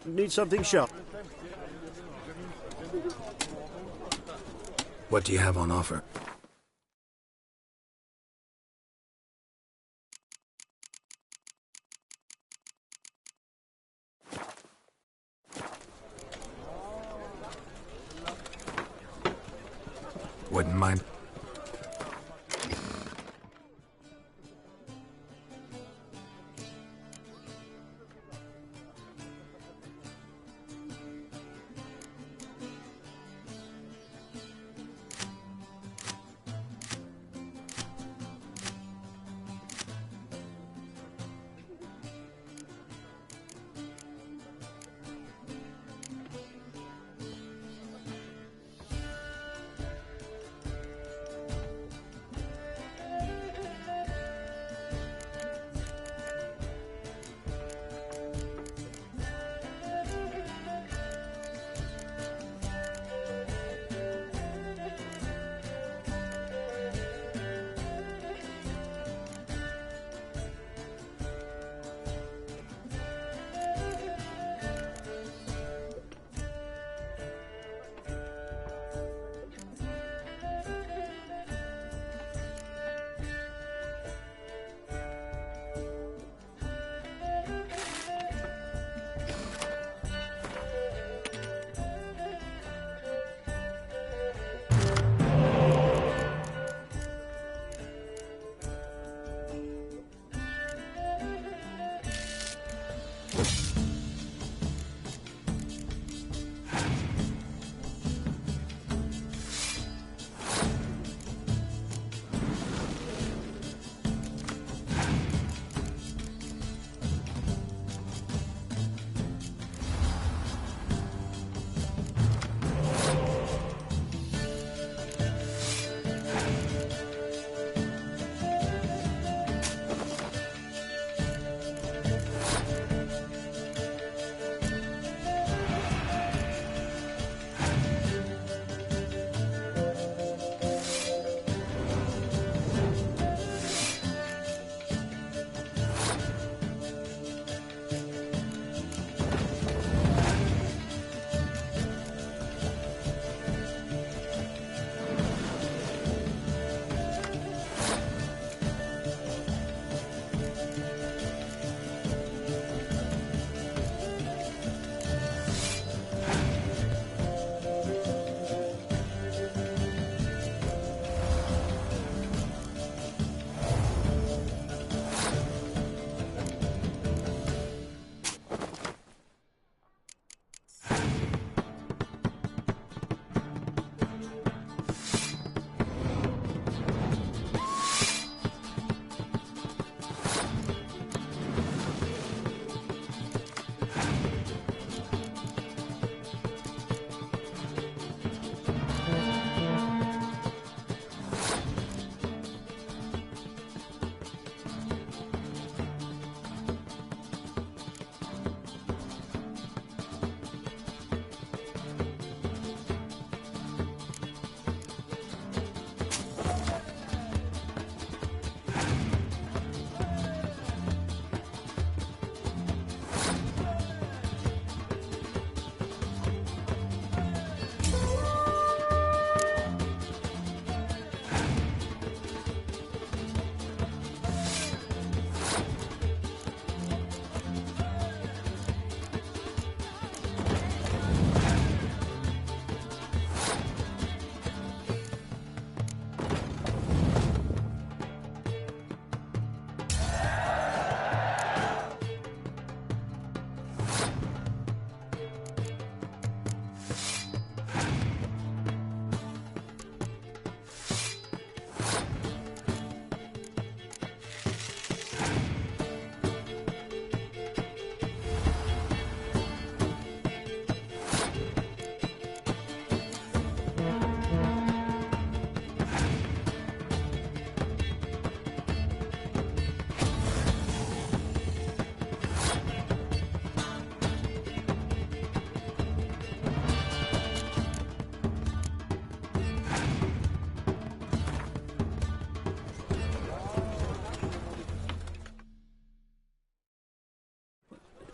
Need something sharp. What do you have on offer? Wouldn't mind.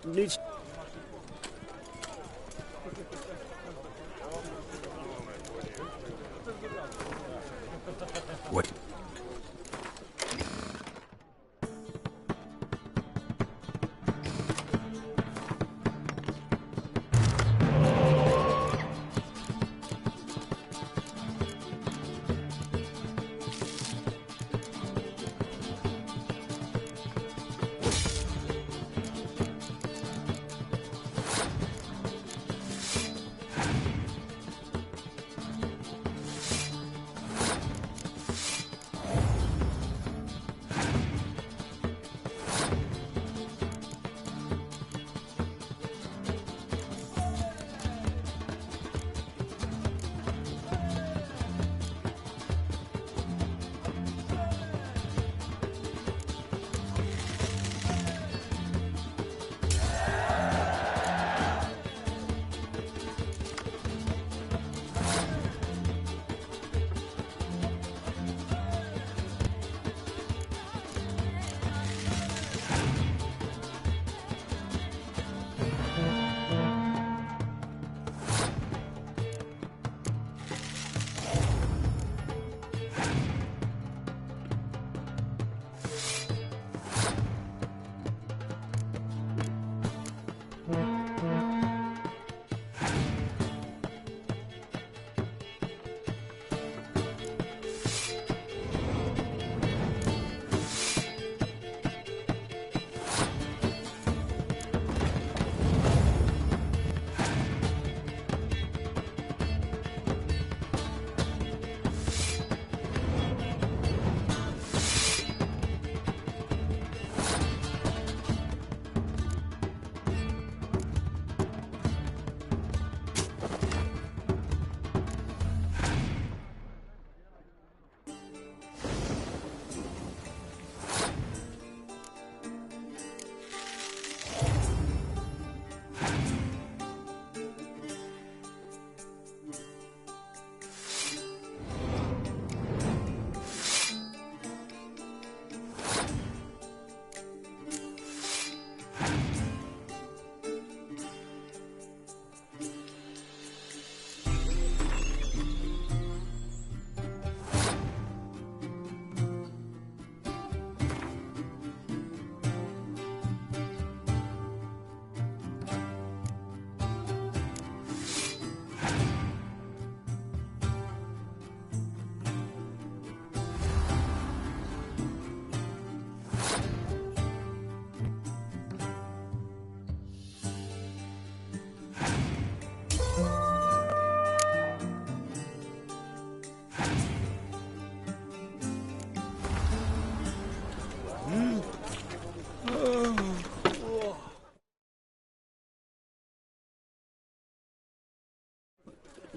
Needs...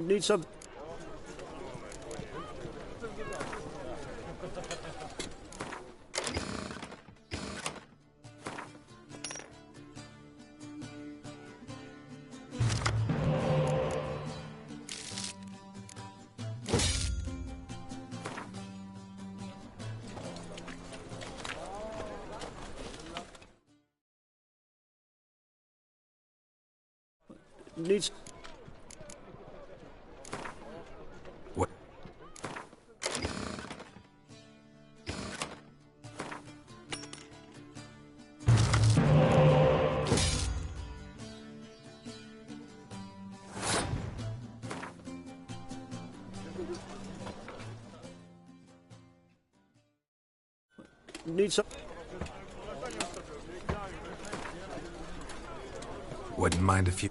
Need some. Needs. What? Need some. Wouldn't mind if you...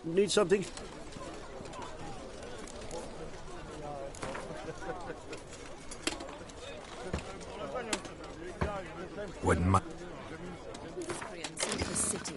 Need something? Wouldn't mind. Miscreants in the city.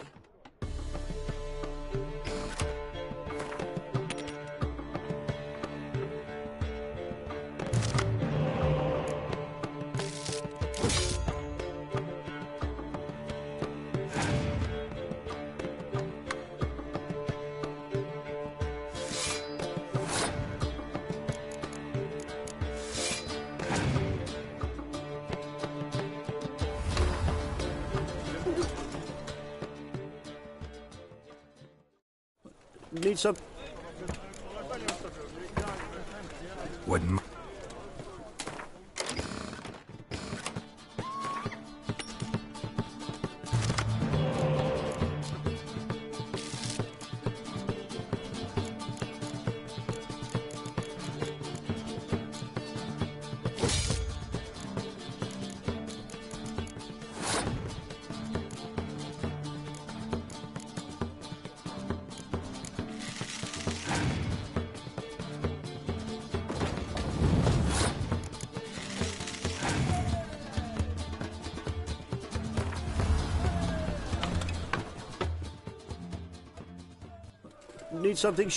Need some? Wouldn't mind. Need something?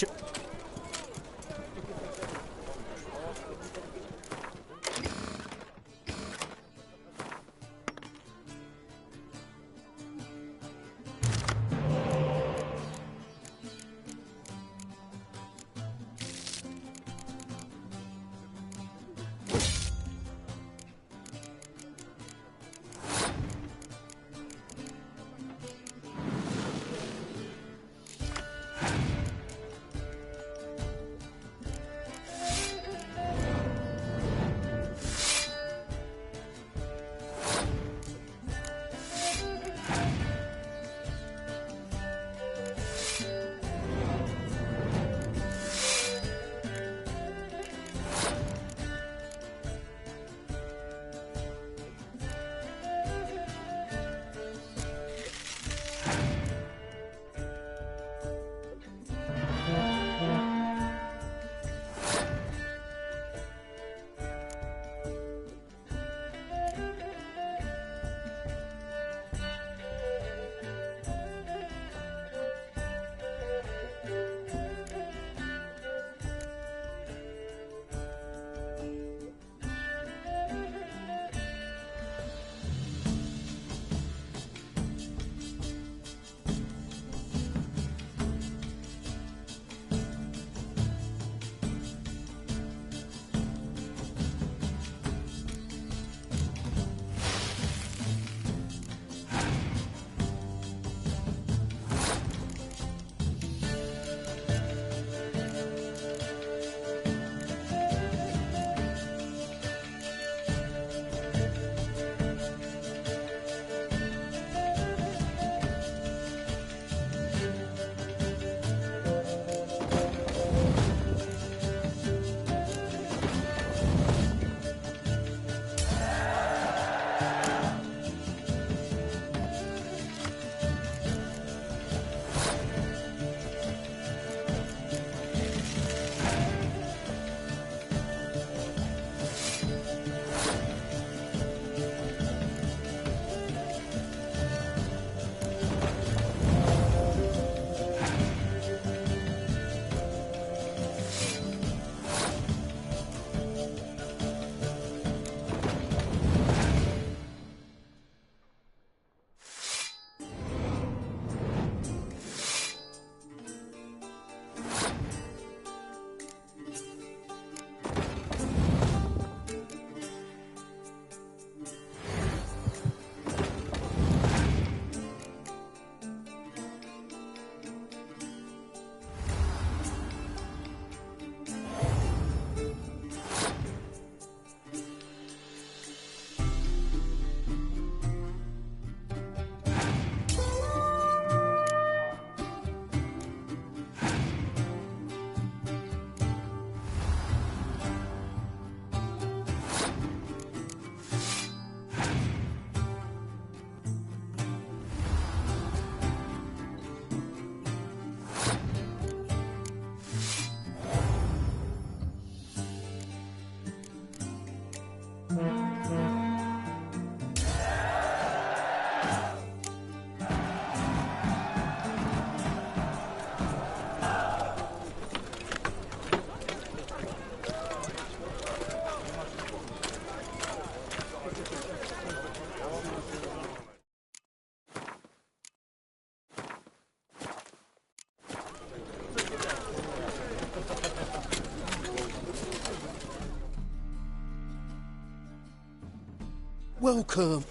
Welcome.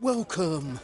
Welcome.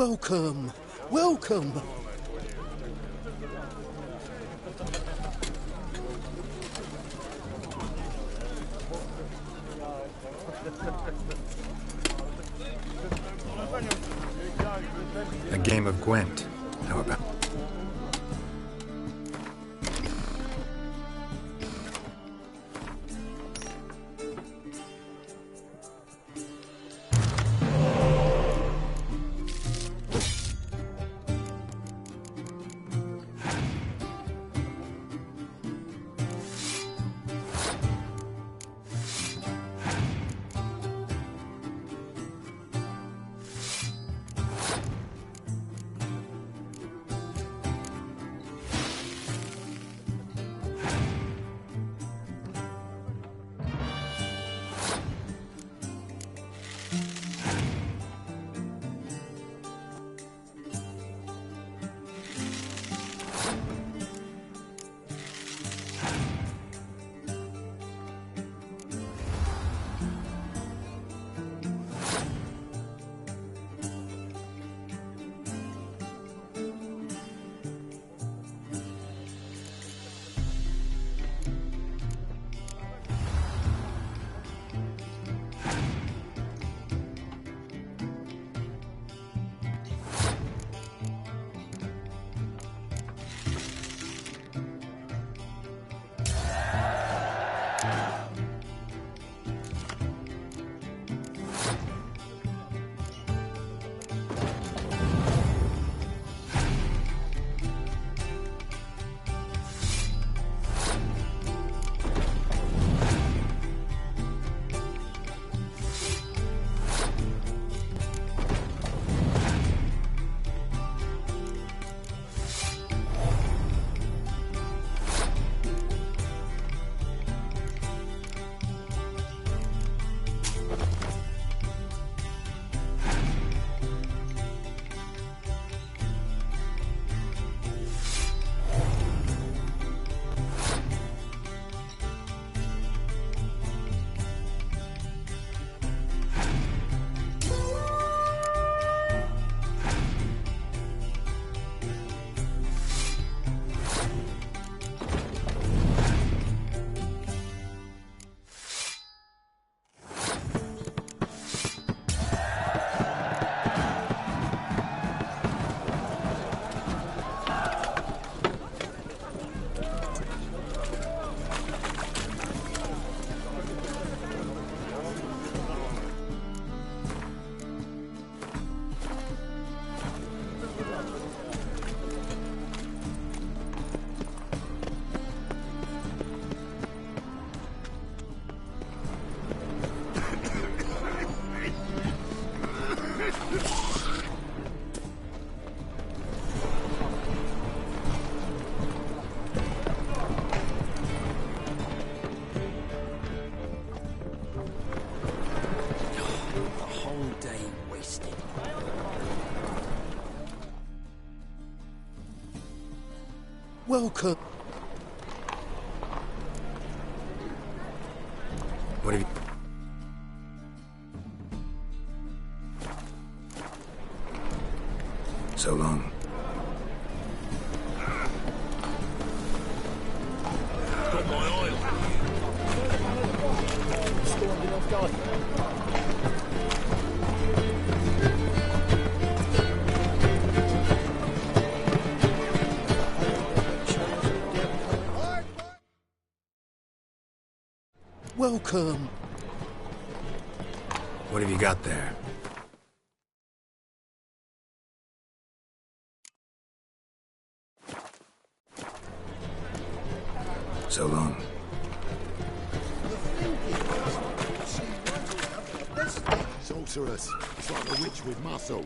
Welcome. Welcome. A game of Gwent. How about... Welcome. What have you... So long. Got my eye on you. Welcome. What have you got there? So long. Sorceress. It's like a witch with muscle.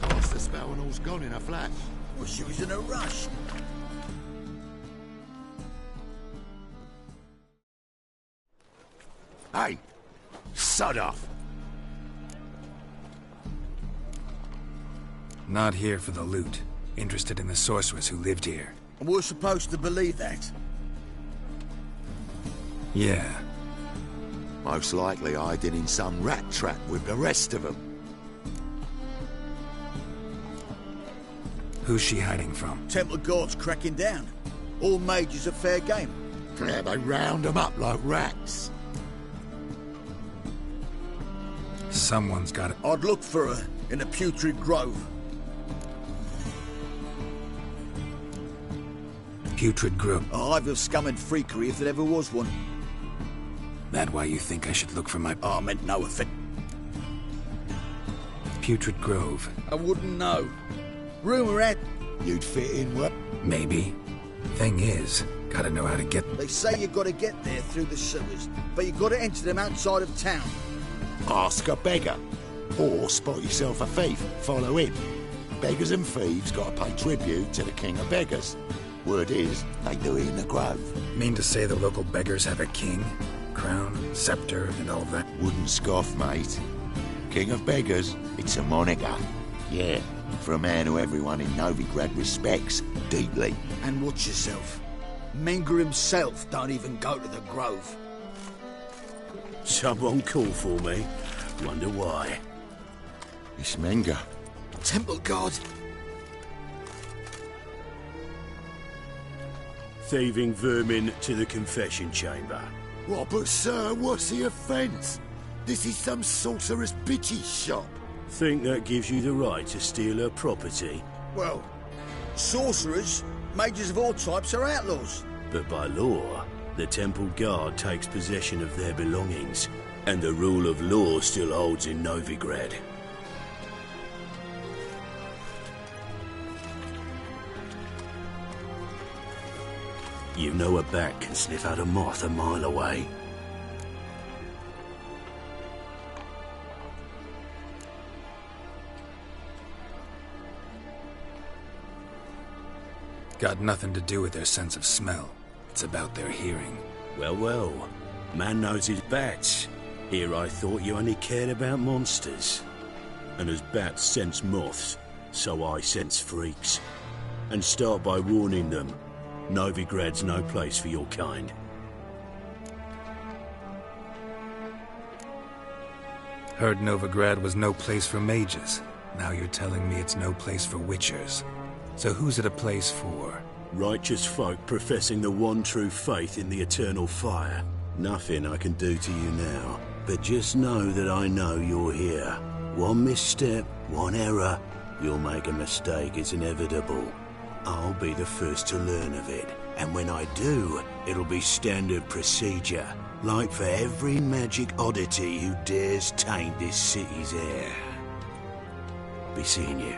Cast a spell and all's gone in a flash. Well, she was in a rush. Hey! Sod off! Not here for the loot. Interested in the sorceress who lived here. And we're supposed to believe that? Yeah. Most likely hiding in some rat trap with the rest of them. Who's she hiding from? Temple Guard's cracking down. All mages are fair game. Yeah, they round them up like rats. Someone's got it. I'd look for her in the Putrid Grove. Putrid Grove. A hive of scum and freakery if there ever was one. That why you think I should look for my... I meant no offence. Putrid Grove. I wouldn't know. Rumour had You'd fit in well. Maybe. Thing is, gotta know how to get... they say you gotta get there through the sewers, but you gotta enter them outside of town. Ask a beggar. Or spot yourself a thief. Follow him. Beggars and thieves gotta pay tribute to the king of beggars. Word is, they do it in the grove. Mean to say the local beggars have a king? Crown, scepter, and all that? Wouldn't scoff, mate. King of beggars, it's a moniker. Yeah, for a man who everyone in Novigrad respects deeply. And watch yourself. Menger himself don't even go to the Grove. Someone called for me. Wonder why. It's Menger. Temple Guard. Thieving vermin to the confession chamber. What, but sir, what's the offence? This is some sorcerer's bitchy shop. Think that gives you the right to steal her property? Well, sorcerers, mages of all types are outlaws. But by law, the Temple Guard takes possession of their belongings, and the rule of law still holds in Novigrad. You know a bat can sniff out a moth a mile away. Got nothing to do with their sense of smell. It's about their hearing. Well, well. Man knows his bats. Here I thought you only cared about monsters. And as bats sense moths, so I sense freaks. And start by warning them. Novigrad's no place for your kind. Heard Novigrad was no place for mages. Now you're telling me it's no place for witchers. So who's it a place for? Righteous folk professing the one true faith in the eternal fire. Nothing I can do to you now, but just know that I know you're here. One misstep, one error, you'll make a mistake, it's inevitable. I'll be the first to learn of it, and when I do, it'll be standard procedure, like for every magic oddity who dares taint this city's air. Be seeing you.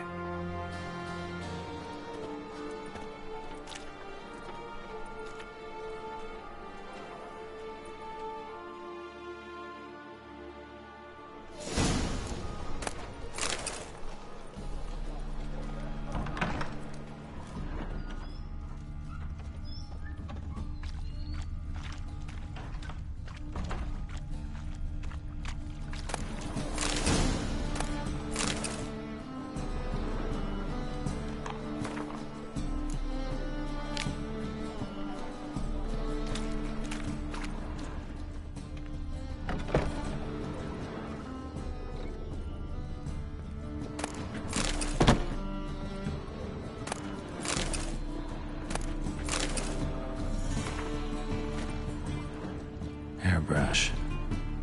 Hairbrush.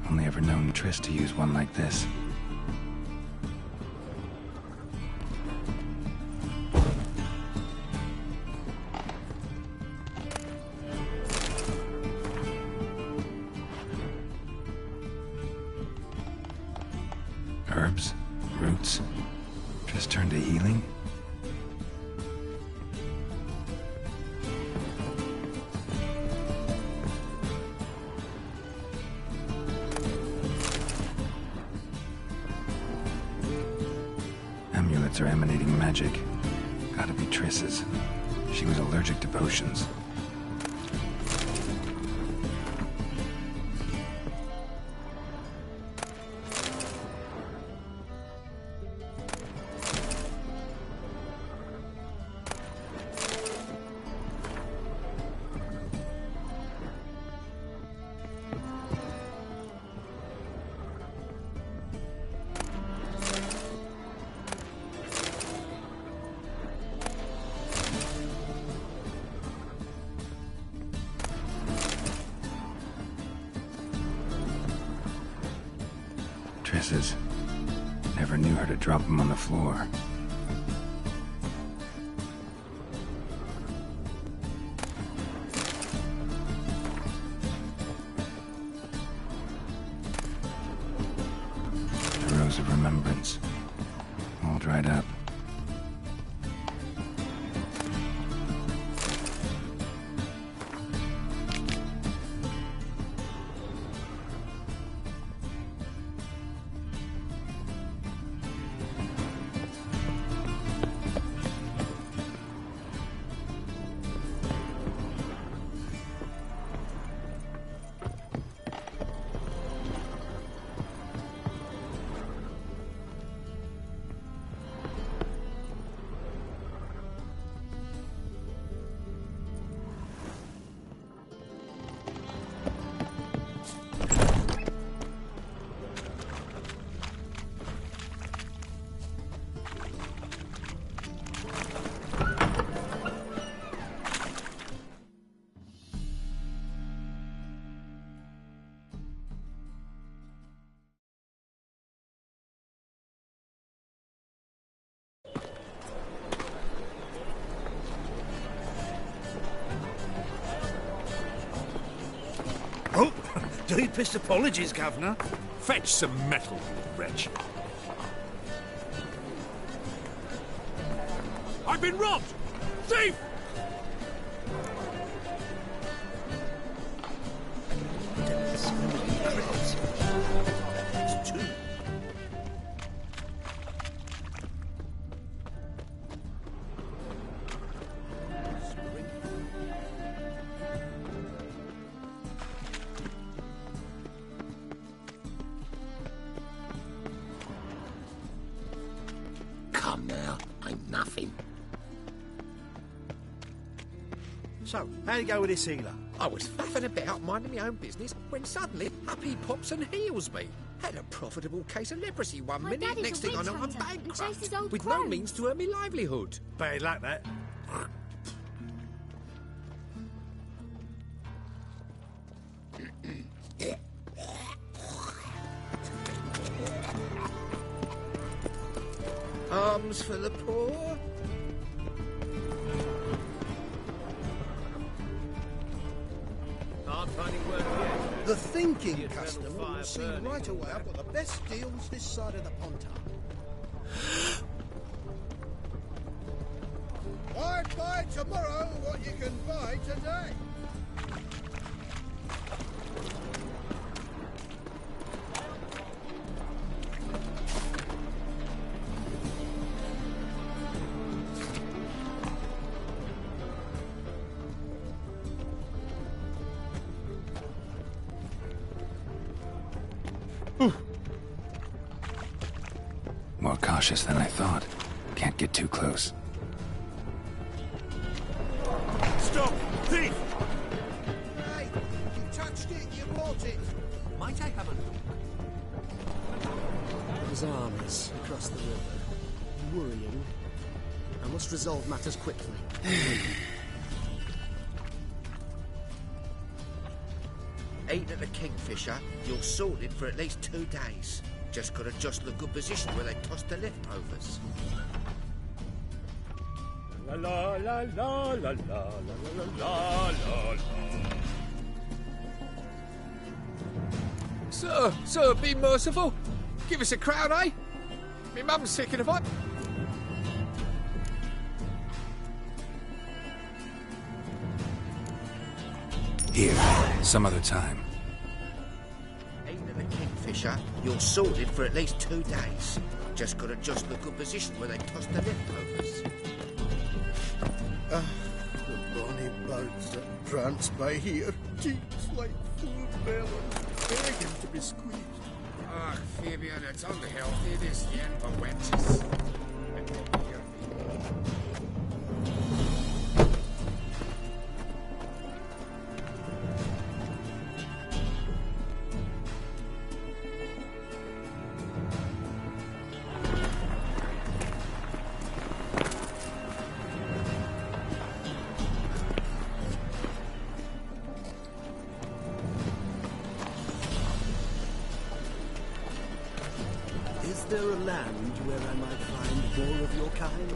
Only ever known Triss to use one like this. Herbs? Roots? Triss turned to healing? Amulets are emanating magic. Gotta be Triss's. She was allergic to potions. misses. Never knew her to drop them on the floor. The Rose of Remembrance. All dried up. Oh, deepest apologies, Governor. Fetch some metal, you wretch. I've been robbed! Thief! It's two. Come now, ain't nothing. So, how'd you go with this healer? I was faffing about minding my own business when suddenly up he pops and heals me. Had a profitable case of leprosy one My minute, daddy's next a thing I know I'm witch hunter and chases bankrupt old with no crows. means to earn me livelihood. Bad luck, that. Alms for the poor. Aren't finding work yet. The thinking The eternal customer fire will see burning right in away the I've got the best deals this side of the Pontar. Why buy tomorrow what you can buy today? More cautious than I thought. Can't get too close. Stop! Thief! Hey, you touched it, you bought it. Might I have a look? His armies across the river. Worrying. I must resolve matters quickly. Ain't at the Kingfisher, you're sorted for at least 2 days. Just gotta jostle a good position where they toss the leftovers. La la la la la la la la la la. Sir, be merciful. Give us a crown, eh? Me mum's sick and if I... Here, some other time. Ain't at the Kingfisher, you're sorted for at least 2 days. Just gotta jostle a good position where they toss the leftovers. The bonny boats that prance by here, cheeks like full melons, begging to be squeezed. Ach, Fabian, it's unhealthy, this yen for wenches. there a land where I might find more of your kind?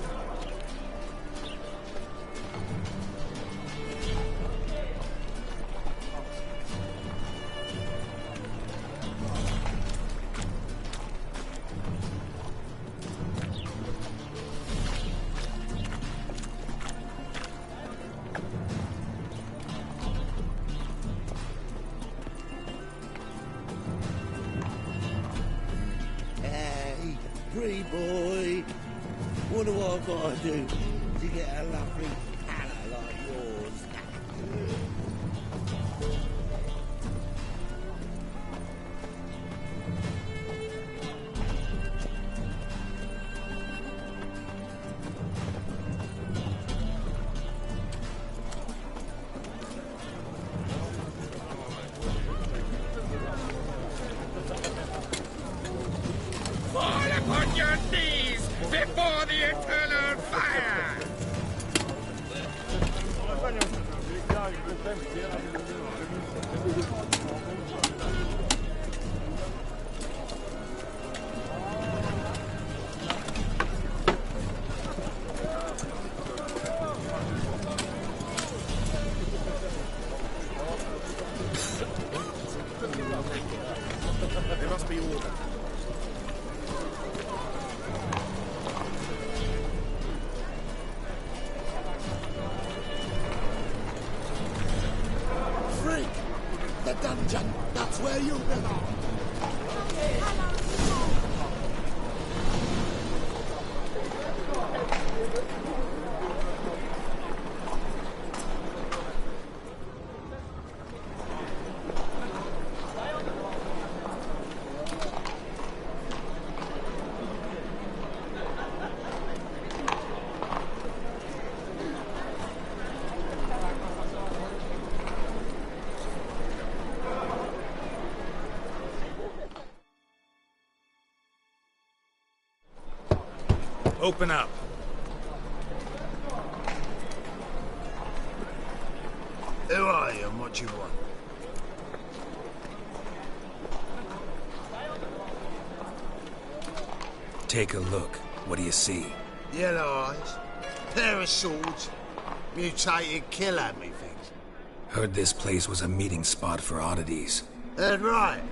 Hey, pretty boy. What do I gotta do to get a lovely palace like yours? Fall upon your knees before the eternal fire! There must be order. Freak! The dungeon! That's where you belong! Open up. Who are you and what you want? Take a look. What do you see? Yellow eyes, pair of swords, mutated killer, methinks. Heard this place was a meeting spot for oddities. That's right.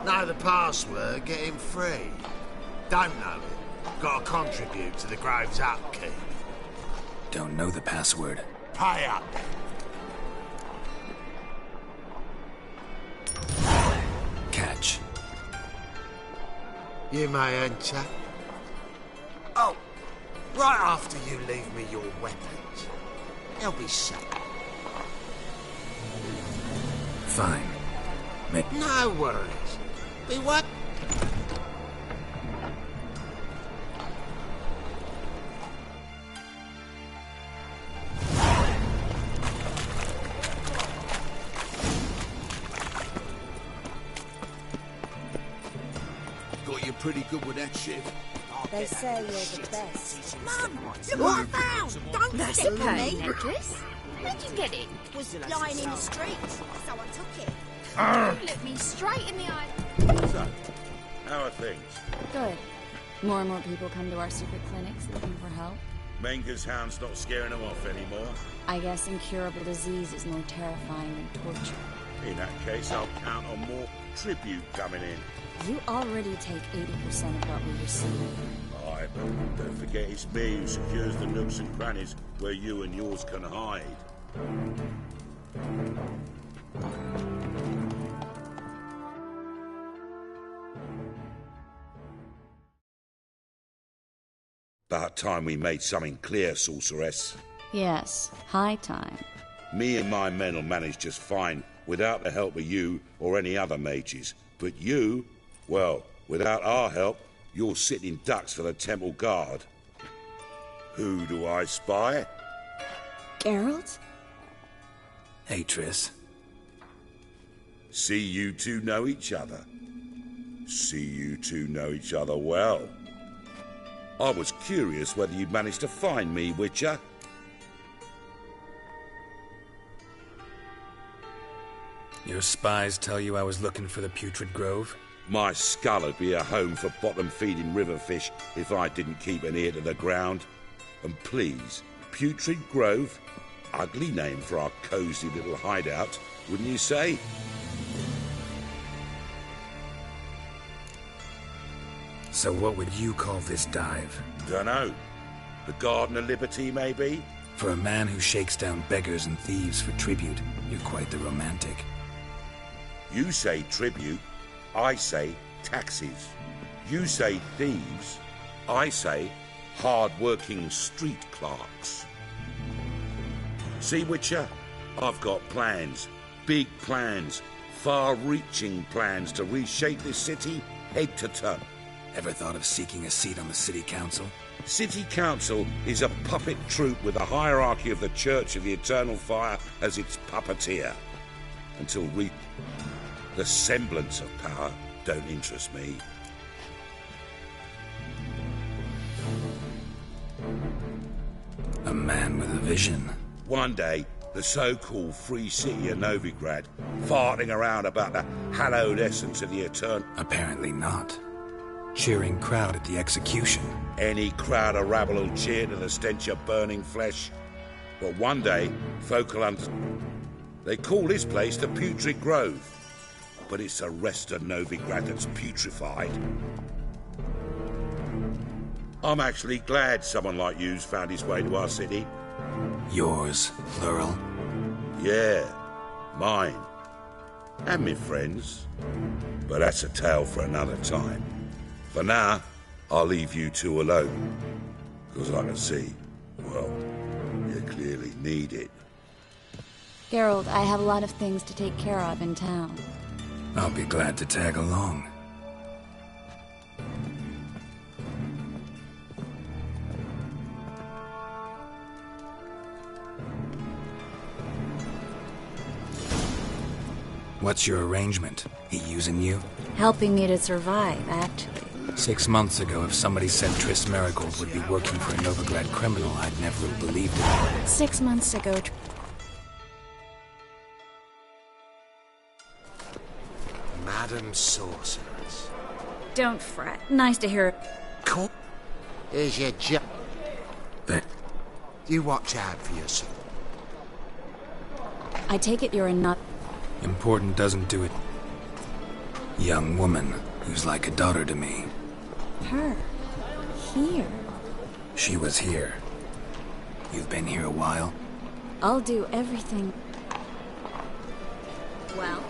Know the password, get him free. Don't know it. Gotta contribute to the Grove's upkeep. Don't know the password. Pay up. Catch. You may enter. Oh, right after you leave me your weapons. They'll be safe. Fine. No worries. Be what? Got you pretty good with that shit. They say you're the best. Mum, look what I found! Don't That's step on okay. me! Necklace? Where'd you get it? Was lying in the street, so I took it. You looked me straight in the eye. So, how are things? Good. More and more people come to our secret clinics looking for help. Menger's hound's not scaring them off anymore. I guess incurable disease is more terrifying than torture. In that case, I'll count on more tribute coming in. You already take 80% of what we receive. Aye, but don't forget it's me who secures the nooks and crannies where you and yours can hide. About time we made something clear, sorceress. Yes, high time. Me and my men will manage just fine without the help of you or any other mages. But you, well, without our help, you're sitting ducks for the temple guard. Who do I spy? Geralt? Hey, Triss. See you two know each other. See you two know each other well. I was curious whether you'd managed to find me, Witcher. Your spies tell you I was looking for the Putrid Grove? My skull would be a home for bottom-feeding river fish if I didn't keep an ear to the ground. And please, Putrid Grove? Ugly name for our cosy little hideout, wouldn't you say? So what would you call this dive? Dunno. The Garden of Liberty, maybe? For a man who shakes down beggars and thieves for tribute, you're quite the romantic. You say tribute, I say taxes. You say thieves, I say hard-working street clerks. See, Witcher? I've got plans. Big plans. Far-reaching plans to reshape this city head to toe. Ever thought of seeking a seat on the city council? City Council is a puppet troupe with a hierarchy of the Church of the Eternal Fire as its puppeteer. Until the semblance of power don't interest me. A man with a vision. One day, the so-called free city of Novigrad, farting around about the hallowed essence of the Eternal... Apparently not. Cheering crowd at the execution. Any crowd of rabble will cheer to the stench of burning flesh. But one day, folk will they call this place the Putrid Grove. But it's the rest of Novigrad that's putrefied. I'm actually glad someone like you's found his way to our city. Yours, plural? Yeah, mine. And me friends. But that's a tale for another time. For now, I'll leave you two alone. Because I can see, well, you clearly need it. Geralt, I have a lot of things to take care of in town. I'll be glad to tag along. What's your arrangement? He using you? Helping me to survive, actually. 6 months ago, if somebody said Triss Merigold would be working for a Novigrad criminal, I'd never have believed it. 6 months ago... Madam Sorceress. Don't fret. Nice to hear... Cool. Here's your job. But... You watch out for yourself. I take it you're a nut... Important doesn't do it. Young woman who's like a daughter to me. Her? Here? She was here. You've been here a while? I'll do everything... Well...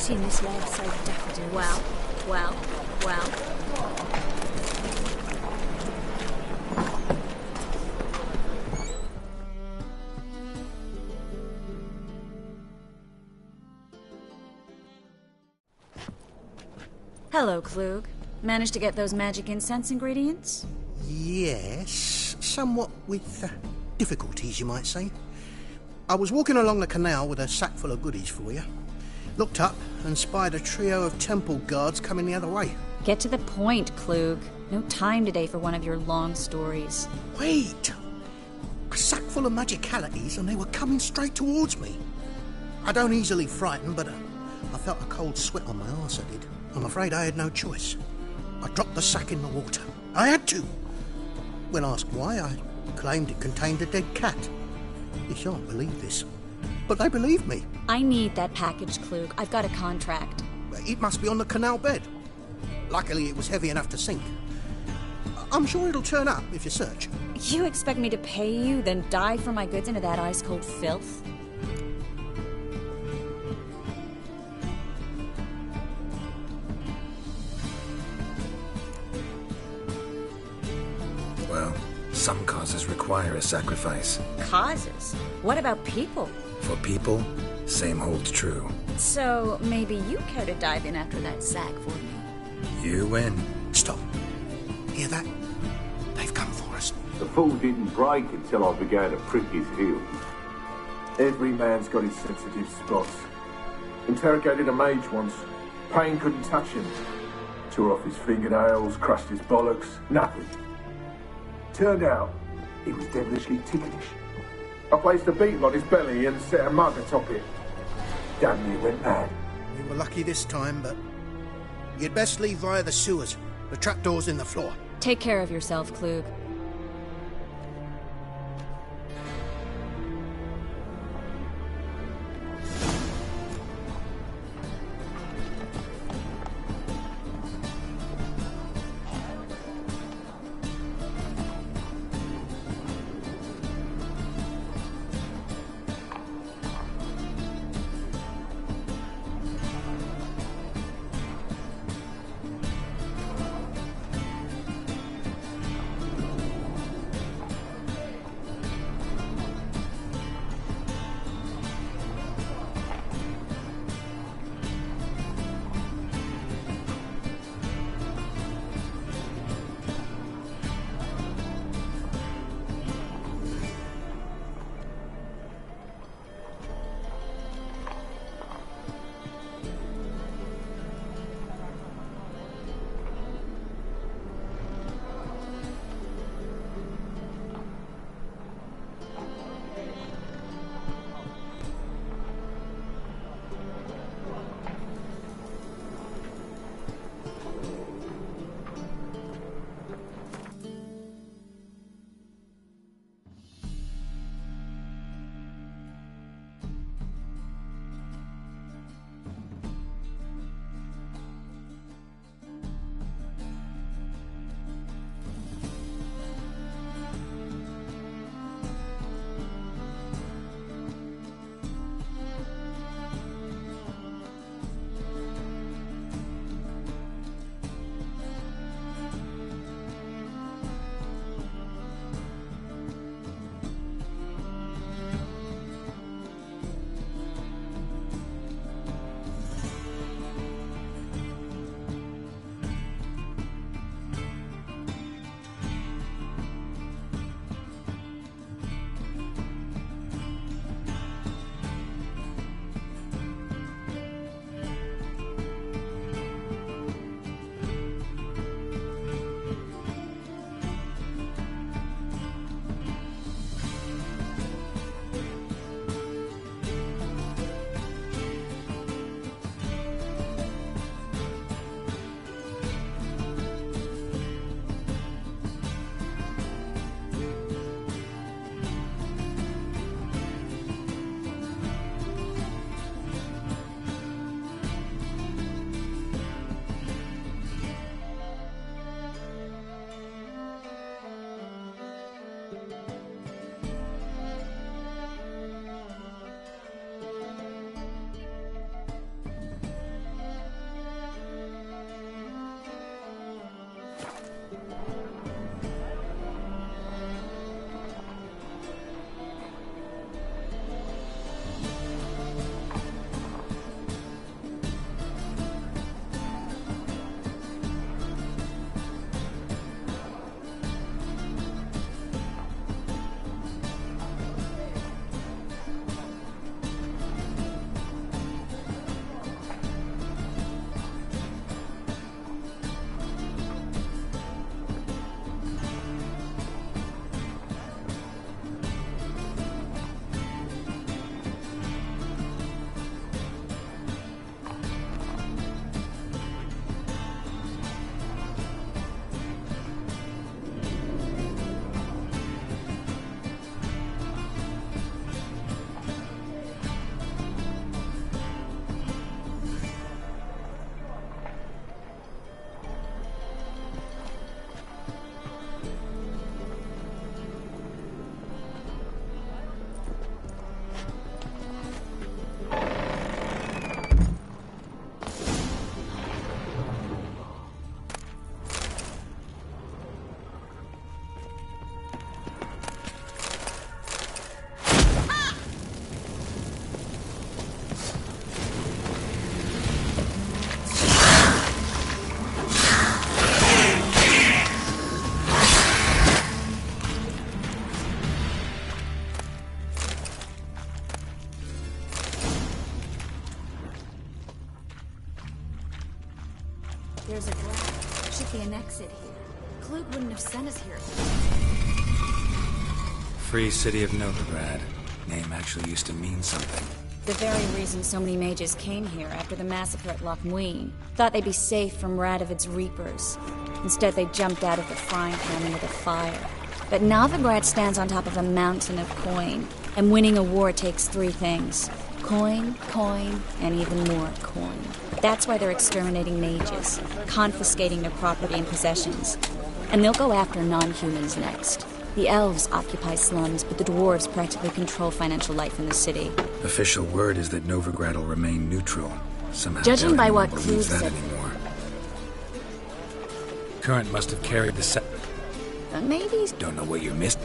seen this lair so daffodil? Well. Hello, Klug. Managed to get those magic incense ingredients? Yes, somewhat with difficulties, you might say. I was walking along the canal with a sack full of goodies for you. Looked up and spied a trio of temple guards coming the other way. Get to the point, Klug. No time today for one of your long stories. Wait! A sack full of magicalities and they were coming straight towards me. I don't easily frighten, but I felt a cold sweat on my arse, I did. I'm afraid I had no choice. I dropped the sack in the water. I had to. When asked why, I claimed it contained a dead cat. You shan't believe this, but they believed me. I need that package, Klug. I've got a contract. It must be on the canal bed. Luckily, it was heavy enough to sink. I'm sure it'll turn up if you search. You expect me to pay you, then dive for my goods into that ice-cold filth? Well, some causes require a sacrifice. Causes? What about people? For people, same holds true. So, maybe you care to dive in after that sack for me? You win. Stop. Hear that? They've come for us. The fool didn't break until I began to prick his heels. Every man's got his sensitive spots. Interrogated a mage once. Pain couldn't touch him. Tore off his fingernails, crushed his bollocks, nothing. Turned out, he was devilishly ticklish. I placed a beetle on his belly and set a mug atop it. Damn near went mad. We were lucky this time, but you'd best leave via the sewers. The trapdoor's in the floor. Take care of yourself, Klug. There's a draft. Should be an exit here. Klug wouldn't have sent us here. Free City of Novigrad. Name actually used to mean something. The very reason so many mages came here after the massacre at Loch Muin. Thought they'd be safe from Radovid's reapers. Instead, they jumped out of the frying pan into the fire. But Novigrad stands on top of a mountain of coin, and winning a war takes three things. Coin, coin, and even more coin. That's why they're exterminating mages, confiscating their property and possessions. And they'll go after non-humans next. The elves occupy slums, but the dwarves practically control financial life in the city. Official word is that Novigrad will remain neutral. Somehow Judging by what believes Klug that said. anymore. Current must have carried the Maybe. Don't know what you missed.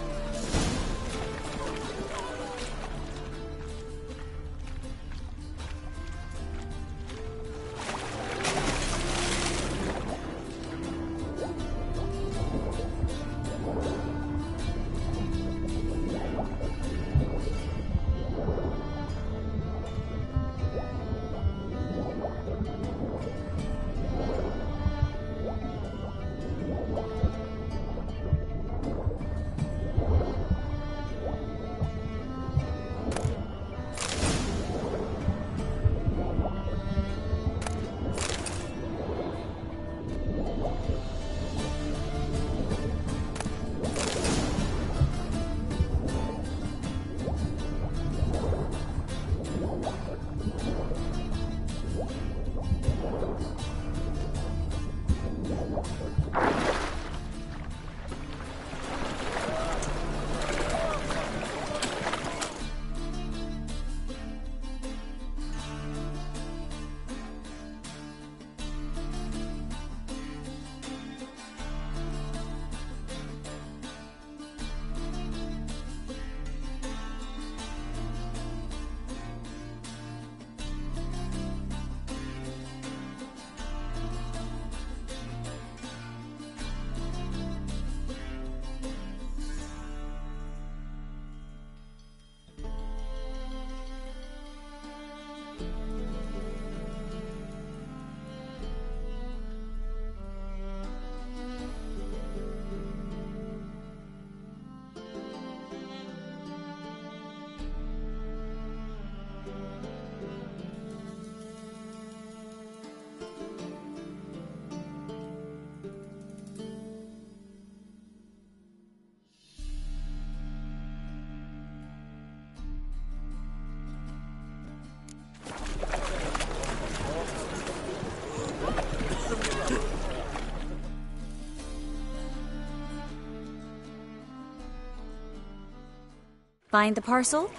Find the parcel?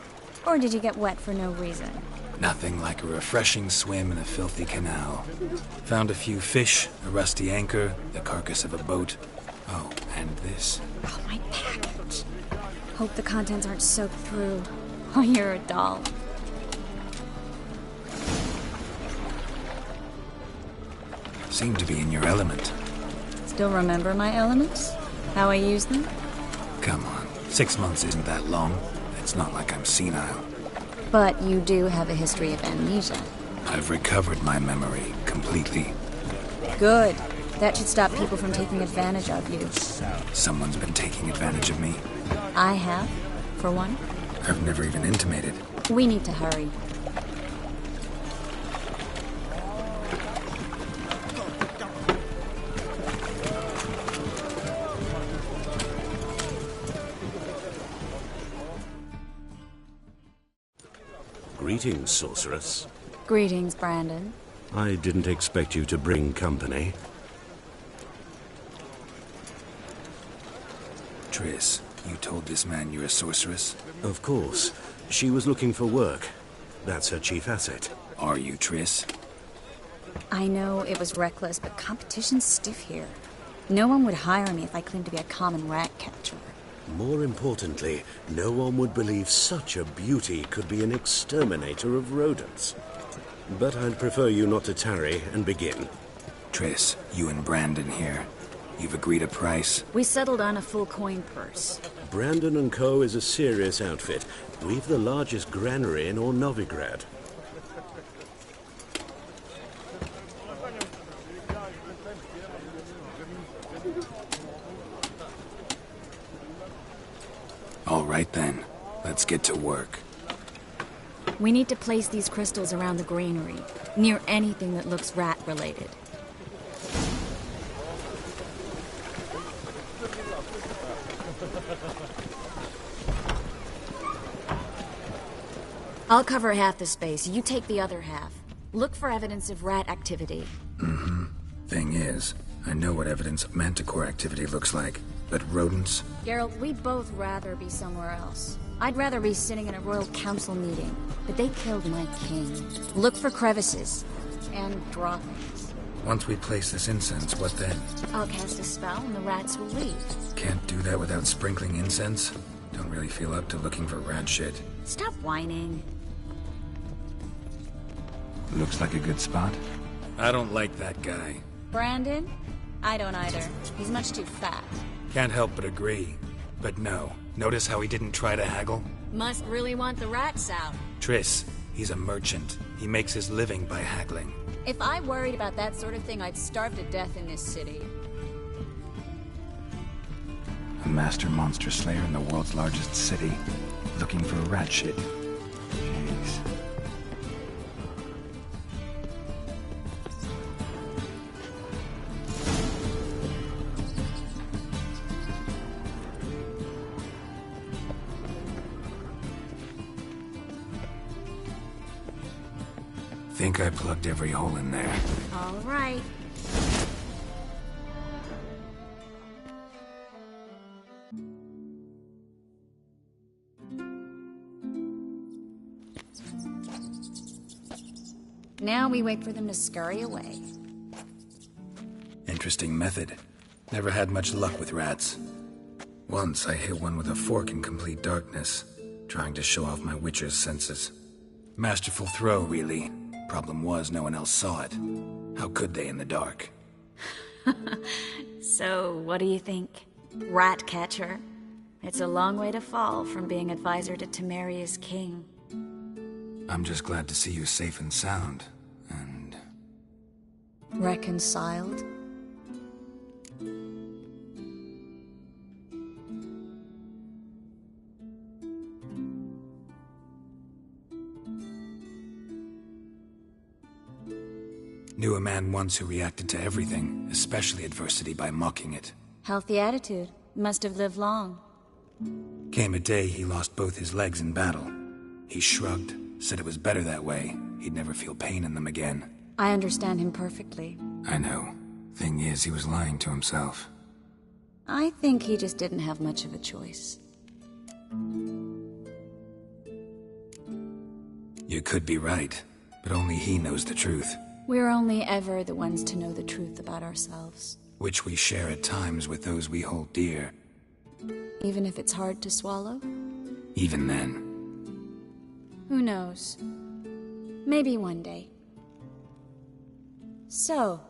Or did you get wet for no reason? Nothing like a refreshing swim in a filthy canal. Found a few fish, a rusty anchor, the carcass of a boat. Oh, and this. Oh, my package. Hope the contents aren't soaked through. Oh, you're a doll. Seem to be in your element. Still remember my elements? How I use them? Come on, 6 months isn't that long. It's not like I'm senile. But you do have a history of amnesia. I've recovered my memory completely. Good. That should stop people from taking advantage of you. Someone's been taking advantage of me. I have, for one. I've never even intimated. We need to hurry. Greetings, sorceress. Greetings, Brandon. I didn't expect you to bring company. Triss, you told this man you're a sorceress? Of course. She was looking for work. That's her chief asset. Are you, Triss? I know it was reckless, but competition's stiff here. No one would hire me if I claimed to be a common rat catcher. More importantly, no one would believe such a beauty could be an exterminator of rodents. But I'd prefer you not to tarry and begin. Triss, you and Brandon here. You've agreed a price? We settled on a full coin purse. Brandon & Co. is a serious outfit. We've the largest granary in all Novigrad. All right then, let's get to work. We need to place these crystals around the granary, near anything that looks rat-related. I'll cover half the space, you take the other half. Look for evidence of rat activity. Mm-hmm. Thing is, I know what evidence of manticore activity looks like, but rodents? Geralt, we'd both rather be somewhere else. I'd rather be sitting in a royal council meeting, but they killed my king. Look for crevices, and draw things. Once we place this incense, what then? I'll cast a spell and the rats will leave. Can't do that without sprinkling incense? Don't really feel up to looking for rat shit. Stop whining. Looks like a good spot. I don't like that guy. Brandon? I don't either. He's much too fat. Can't help but agree. But no. Notice how he didn't try to haggle? Must really want the rats out. Triss, he's a merchant. He makes his living by haggling. If I worried about that sort of thing, I'd starve to death in this city. A master monster slayer in the world's largest city. Looking for rat shit. Jeez. Think I plugged every hole in there. All right. Now we wait for them to scurry away. Interesting method. Never had much luck with rats. Once I hit one with a fork in complete darkness, trying to show off my witcher's senses. Masterful throw, really. Problem was, no one else saw it. How could they in the dark? So, what do you think? Rat catcher? It's a long way to fall from being advisor to Temeria's king. I'm just glad to see you safe and sound, and... Reconciled? Knew a man once who reacted to everything, especially adversity, by mocking it. Healthy attitude. Must have lived long. Came a day he lost both his legs in battle. He shrugged, said it was better that way. He'd never feel pain in them again. I understand him perfectly. I know. Thing is, he was lying to himself. I think he just didn't have much of a choice. You could be right, but only he knows the truth. We're only ever the ones to know the truth about ourselves. Which we share at times with those we hold dear. Even if it's hard to swallow? Even then. Who knows? Maybe one day. So,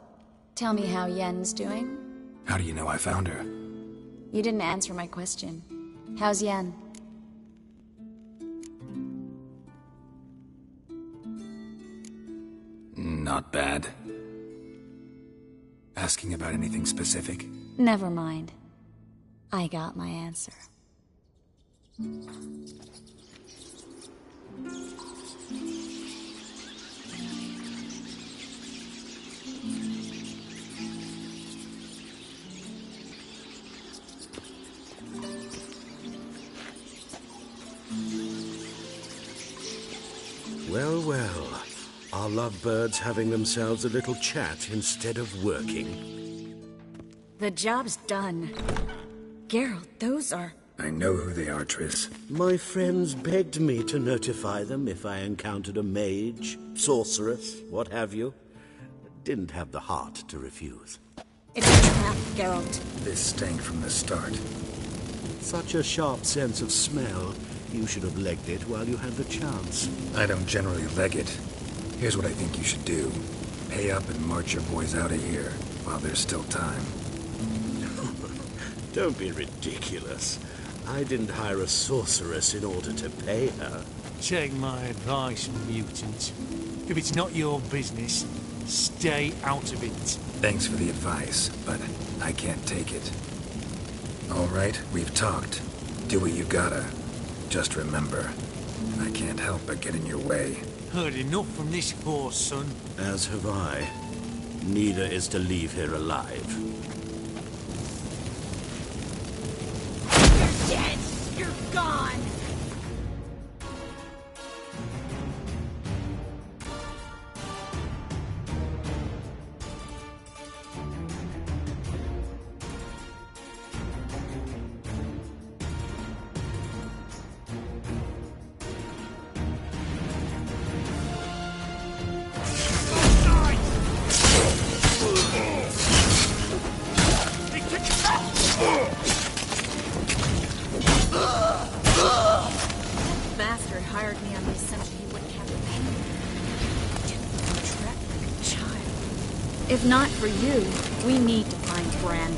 tell me how Yen's doing? How do you know I found her? You didn't answer my question. How's Yen? Not bad. Asking about anything specific? Never mind. I got my answer. Well, well. Our lovebirds having themselves a little chat instead of working. The job's done. Geralt, those are... I know who they are, Triss. My friends begged me to notify them if I encountered a mage, sorceress, what have you. Didn't have the heart to refuse. It's a trap, Geralt. This stank from the start. Such a sharp sense of smell. You should have legged it while you had the chance. I don't generally leg it. Here's what I think you should do. Pay up and march your boys out of here, while there's still time. Don't be ridiculous. I didn't hire a sorceress in order to pay her. Take my advice, mutant. If it's not your business, stay out of it. Thanks for the advice, but I can't take it. All right, we've talked. Do what you gotta. Just remember, I can't help but get in your way. Heard enough from this horse, son. As have I. Neither is to leave here alive. You're dead! You're gone! Bastard hired me on the assumption he wouldn't have to pay me. Took the contract like a child. If not for you, we need to find Brandon.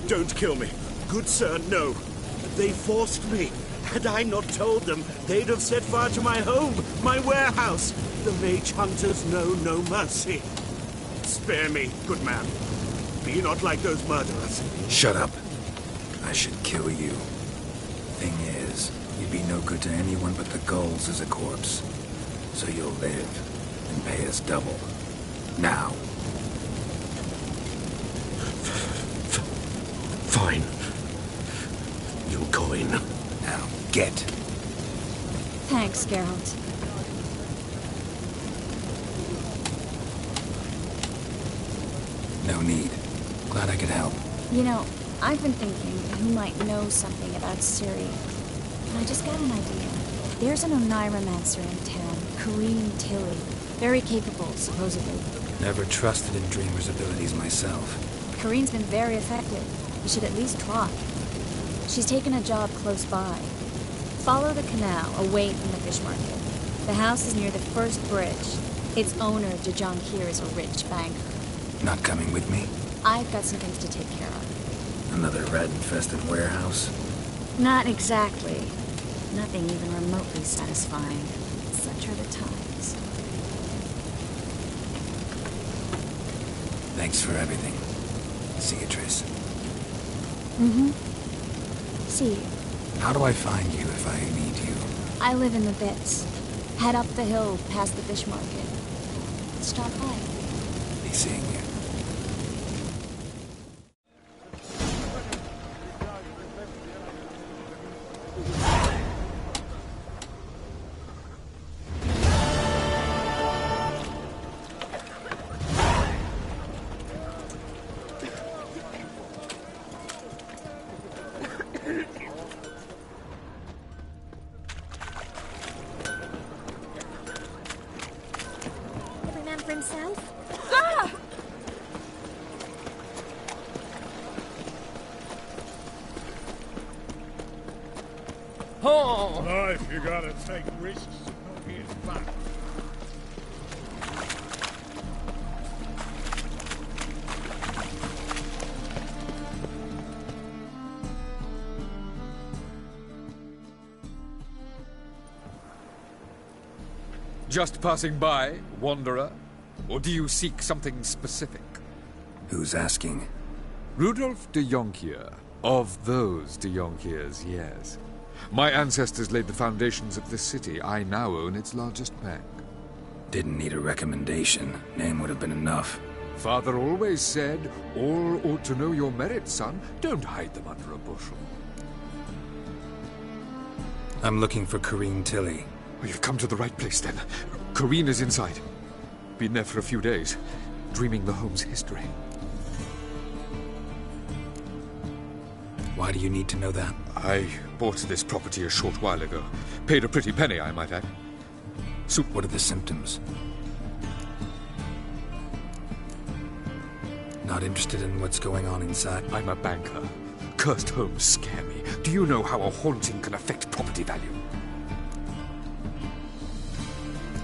Don't kill me. Good sir, no. They forced me. Had I not told them, they'd have set fire to my home, my warehouse. The mage hunters know no mercy. Spare me, good man. Be not like those murderers. Shut up. I should kill you. Thing is, you'd be no good to anyone but the gulls as a corpse. So you'll live and pay us double. Now. Fine. Your coin. Now, get. Thanks, Geralt. No need. Glad I could help. You know, I've been thinking who might know something about Ciri. And I just got an idea. There's an Oneiromancer in town, Kareem Tilly. Very capable, supposedly. Never trusted in Dreamer's abilities myself. Kareem's been very effective. You should at least try. She's taken a job close by. Follow the canal, away from the fish market. The house is near the first bridge. Its owner, Jajankir, is a rich banker. Not coming with me? I've got some things to take care of. Another rat-infested warehouse? Not exactly. Nothing even remotely satisfying. Such are the times. Thanks for everything. See you, Triss. Mm-hmm. See you. How do I find you if I need you? I live in the Bits. Head up the hill past the fish market. Stop by. Be seeing you. Every man for himself? Oh! Life, you gotta take risks. Not being fun. Just passing by, wanderer? Or do you seek something specific? Who's asking? Rudolf de Jonkier. Of those de Jonkiers, yes. My ancestors laid the foundations of this city. I now own its largest bank. Didn't need a recommendation. Name would have been enough. Father always said, all ought to know your merits, son. Don't hide them under a bushel. I'm looking for Kareem Tilly. Well, you've come to the right place, then. Kareen is inside. Been there for a few days, dreaming the home's history. Why do you need to know that? I bought this property a short while ago. Paid a pretty penny, I might add. So, what are the symptoms? Not interested in what's going on inside? I'm a banker. Cursed homes scare me. Do you know how a haunting can affect property value?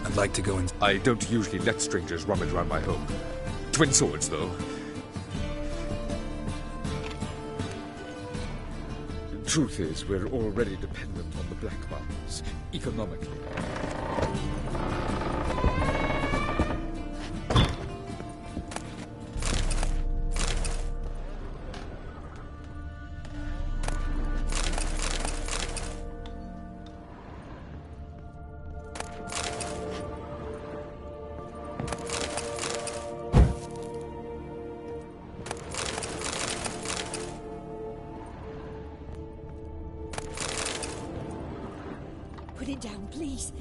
I'd like to go in. I don't usually let strangers rummage around my home. Twin swords, though. Truth is, we're already dependent on the Black Mountains, economically. Put it down, please.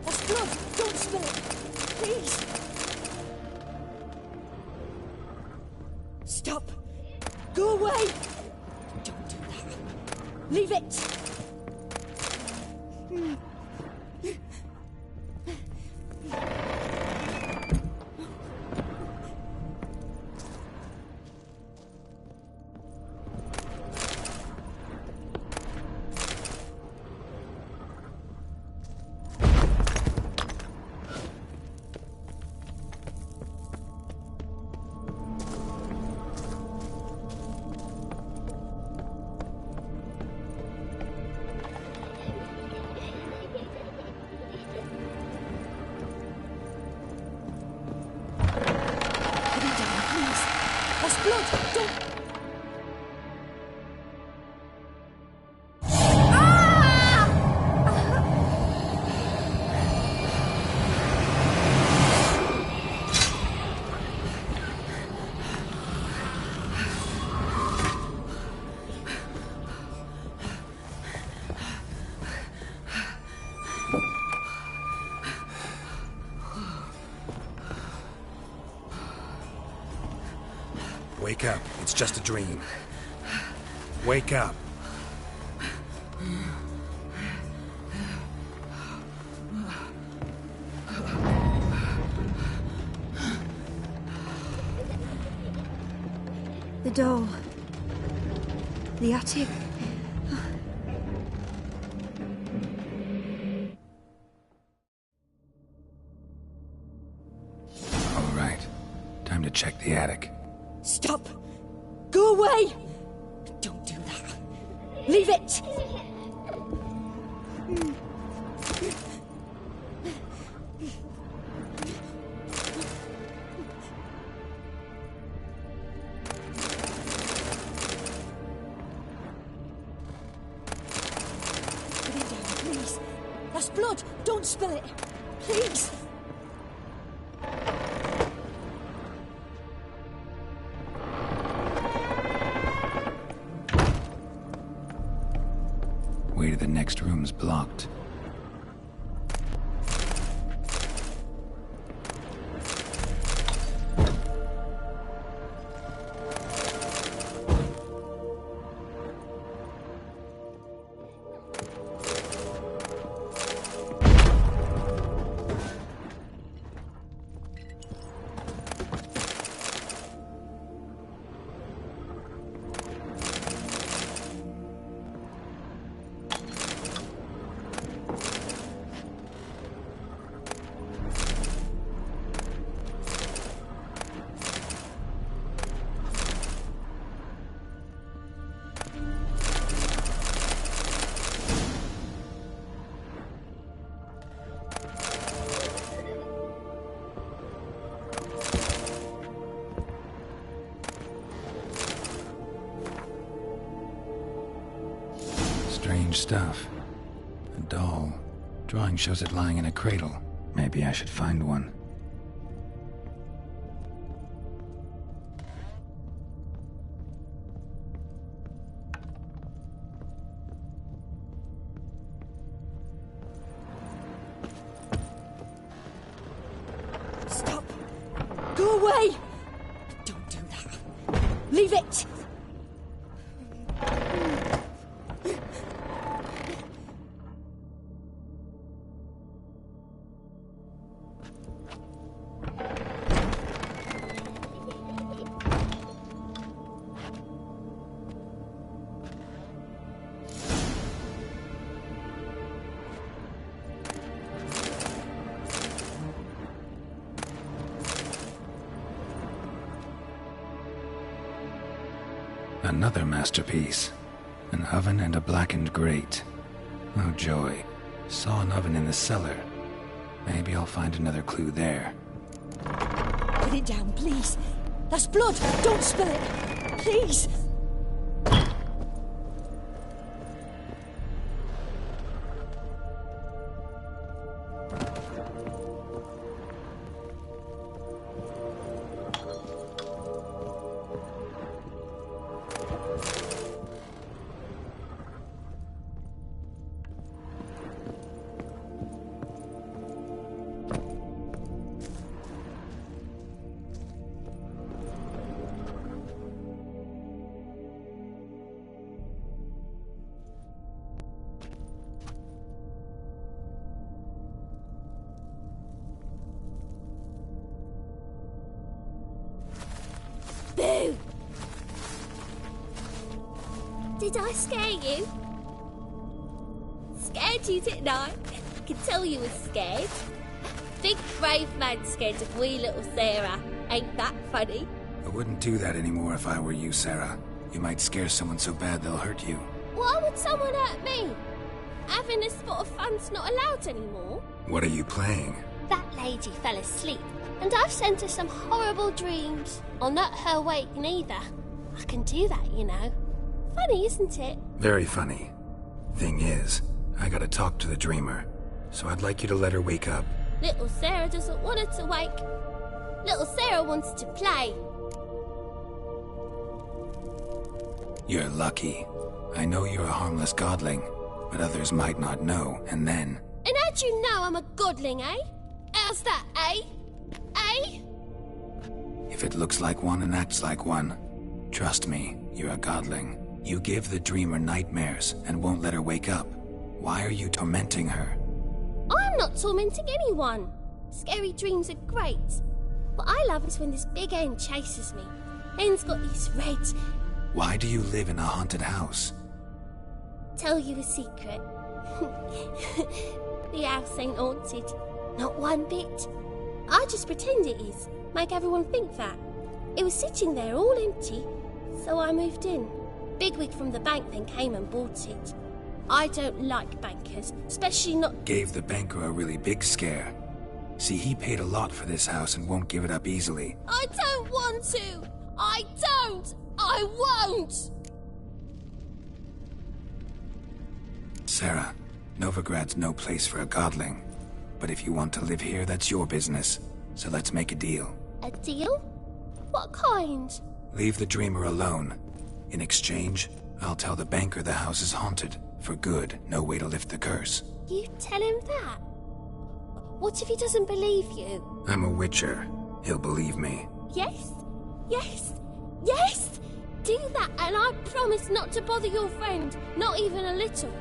That's blood. Don't spill it. Please. Stop. Go away. Don't do that. Leave it. That's blood. Don't. Wake up. It's just a dream. Wake up. The door. The attic. All right. Time to check the attic. Stop! Go away! Don't do that. Leave it! Put it down, please. That's blood. Don't spill it. Please. Way to the next room's blocked. Strange stuff. A doll. Drawing shows it lying in a cradle. Maybe I should find one. Stop! Go away! Don't do that. Leave it! Another masterpiece. An oven and a blackened grate. Oh joy. Saw an oven in the cellar. Maybe I'll find another clue there. Put it down, please. That's blood. Don't spill it. Please. Boo! Did I scare you? Scared you, didn't I? I can tell you were scared. Big brave man scared of wee little Sarah. Ain't that funny? I wouldn't do that anymore if I were you, Sarah. You might scare someone so bad they'll hurt you. Why would someone hurt me? Having a spot of fun's not allowed anymore. What are you playing? That lady fell asleep, and I've sent her some horrible dreams. I'll not her wake neither. I can do that, you know. Funny, isn't it? Very funny. Thing is, I gotta talk to the dreamer, so I'd like you to let her wake up. Little Sarah doesn't want her to wake. Little Sarah wants to play. You're lucky. I know you're a harmless godling, but others might not know, and then... And how'd you know I'm a godling, eh? How's that, eh? Eh? If it looks like one and acts like one, trust me, you're a godling. You give the dreamer nightmares and won't let her wake up. Why are you tormenting her? I'm not tormenting anyone. Scary dreams are great. What I love is when this big end chases me. End's got these red... Why do you live in a haunted house? Tell you a secret. The house ain't haunted. Not one bit. I just pretend it is. Make everyone think that. It was sitting there all empty, so I moved in. Bigwig from the bank then came and bought it. I don't like bankers, especially not... Gave the banker a really big scare. See, he paid a lot for this house and won't give it up easily. I don't want to! I don't! I won't! Sarah, Novigrad's no place for a godling. But if you want to live here, that's your business. So let's make a deal. A deal? What kind? Leave the dreamer alone. In exchange, I'll tell the banker the house is haunted. For good, no way to lift the curse. You tell him that? What if he doesn't believe you? I'm a witcher. He'll believe me. Yes? Yes? Yes! Do that and I promise not to bother your friend. Not even a little.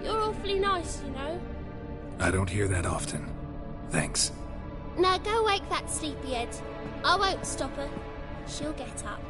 You're awfully nice, you know. I don't hear that often. Thanks. Now go wake that sleepyhead. I won't stop her. She'll get up.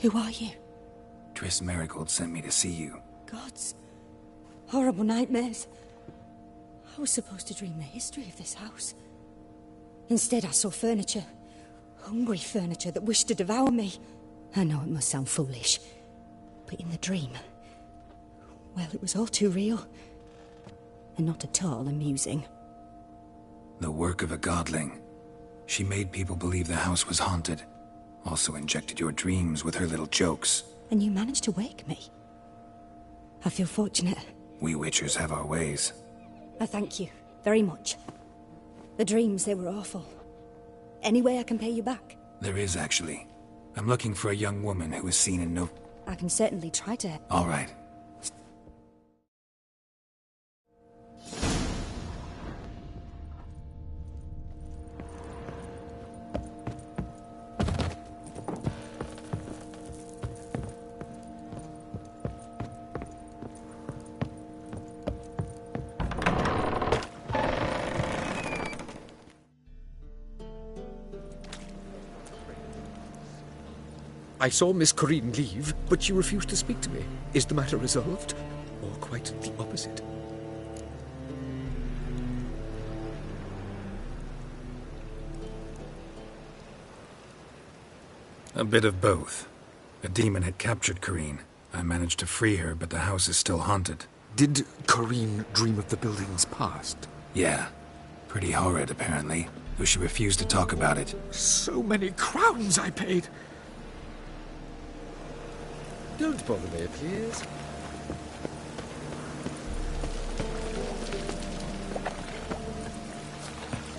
Who are you? Triss Marigold sent me to see you. Gods. Horrible nightmares. I was supposed to dream the history of this house. Instead, I saw furniture. Hungry furniture that wished to devour me. I know it must sound foolish, but in the dream, well, it was all too real. And not at all amusing. The work of a godling. She made people believe the house was haunted. Also injected your dreams with her little jokes. And you managed to wake me. I feel fortunate. We Witchers have our ways. I thank you very much. The dreams, they were awful. Any way I can pay you back? There is, actually. I'm looking for a young woman who was seen in no... I can certainly try to... All right. I saw Miss Corinne leave, but she refused to speak to me. Is the matter resolved? Or quite the opposite? A bit of both. A demon had captured Corinne. I managed to free her, but the house is still haunted. Did Corinne dream of the building's past? Yeah. Pretty horrid, apparently, though she refused to talk about it. So many crowns I paid! Don't bother me, please.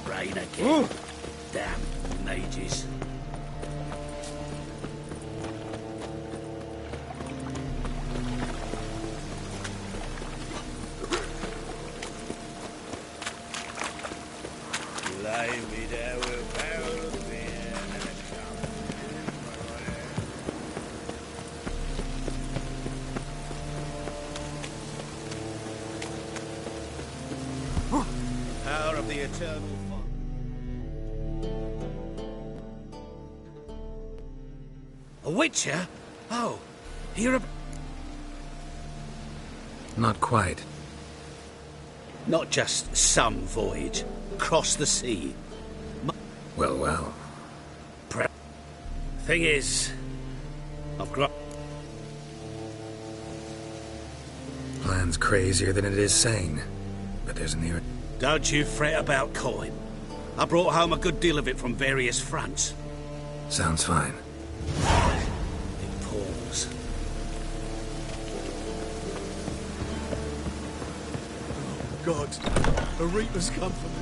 Rain again. Damn mages. Lay me there with barrel of beer and a power of the eternal fire. A witcher? Oh, you're a... Not quite. Not just some voyage. Cross the sea. Well, well. Thing is, I've grown... Plan's crazier than it is sane. But there's an ear... Don't you fret about coin. I brought home a good deal of it from various fronts. Sounds fine. It pours. God, a Reaper's come for me.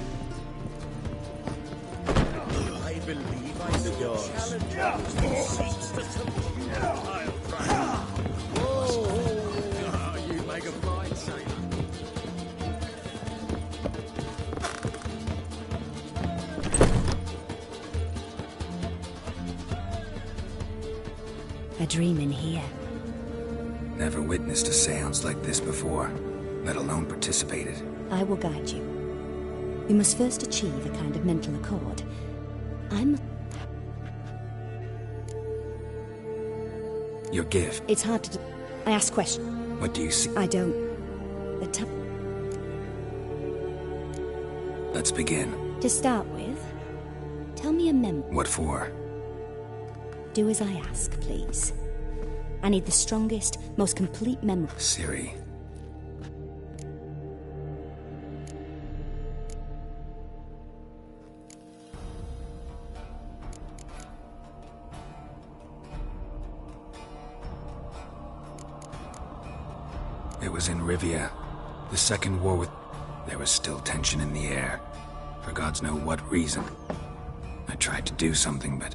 I believe I the gods. Oh, you make a fine sailor. A dream in here. Never witnessed a seance like this before, let alone participated. I will guide you. We must first achieve a kind of mental accord. Your gift. It's hard to do. I ask questions. What do you see? I don't. The Let's begin. To start with, tell me a memory. What for? Do as I ask, please. I need the strongest, most complete memory. Ciri. It was in Rivia. The Second War with... There was still tension in the air. For gods know what reason. I tried to do something, but...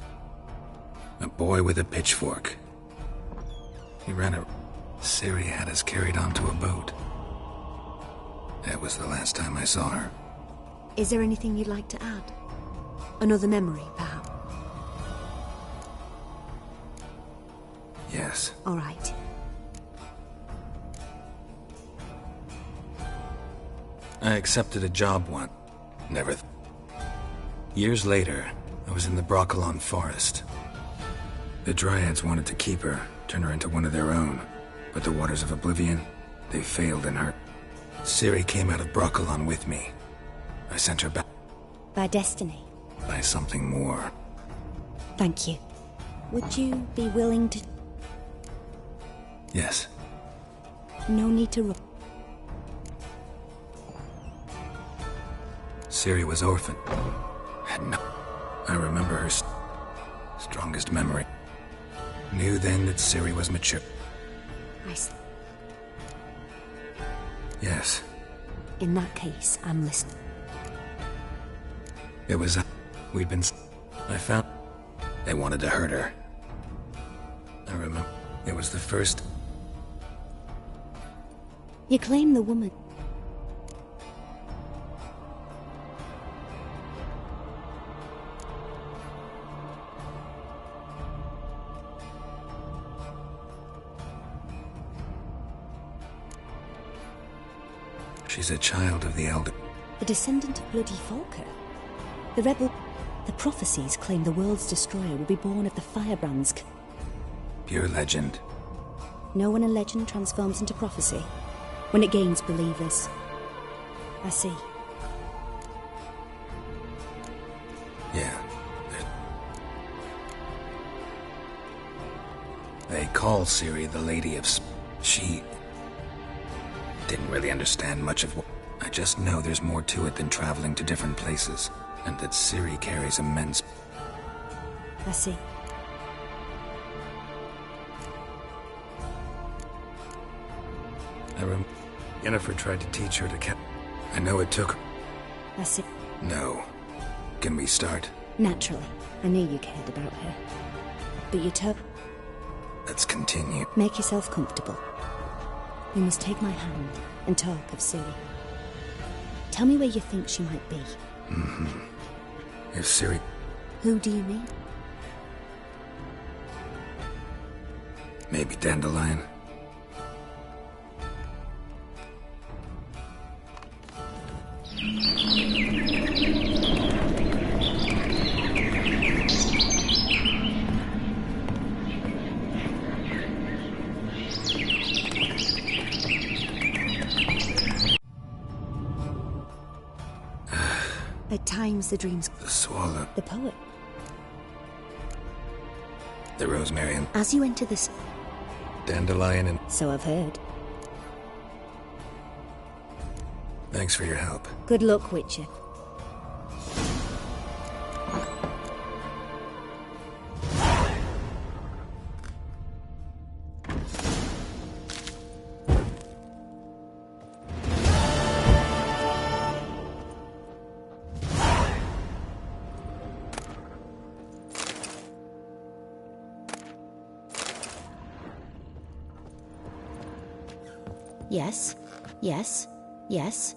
A boy with a pitchfork. He ran a... Ciri had us carried onto a boat. That was the last time I saw her. Is there anything you'd like to add? Another memory, perhaps? Yes. All right. I accepted a job once. Never... Years later, I was in the Broccolon forest. The Dryads wanted to keep her, turn her into one of their own. But the Waters of Oblivion, they failed in her. Ciri came out of Broccolon with me. I sent her back. By destiny. By something more. Thank you. Would you be willing to... Yes. No need to... Ciri was orphaned. Had no... I remember her strongest memory. Knew then that Ciri was mature. I see. Yes. In that case, I'm listening. It was... we'd been... I found... They wanted to hurt her. I remember. It was the first... You claim the woman... She's a child of the Elder. The descendant of bloody Volker. The rebel... The prophecies claim the world's destroyer will be born of the firebrands. Pure legend. Know when a legend transforms into prophecy? When it gains believers. I see. Yeah. They call Ciri the Lady of She... didn't really understand much of what... I just know there's more to it than traveling to different places, and that Ciri carries immense... I see. Yennefer tried to teach her to I know it took... I see. No. Can we start? Naturally. I knew you cared about her. But you took... Let's continue. Make yourself comfortable. You must take my hand and talk of Ciri. Tell me where you think she might be. If Ciri... Who do you mean? Maybe Dandelion. At times the dreams... The swallow. The poet. The rosemary and... As you enter this... Dandelion and... So I've heard. Thanks for your help. Good luck, Witcher. Yes, yes, yes.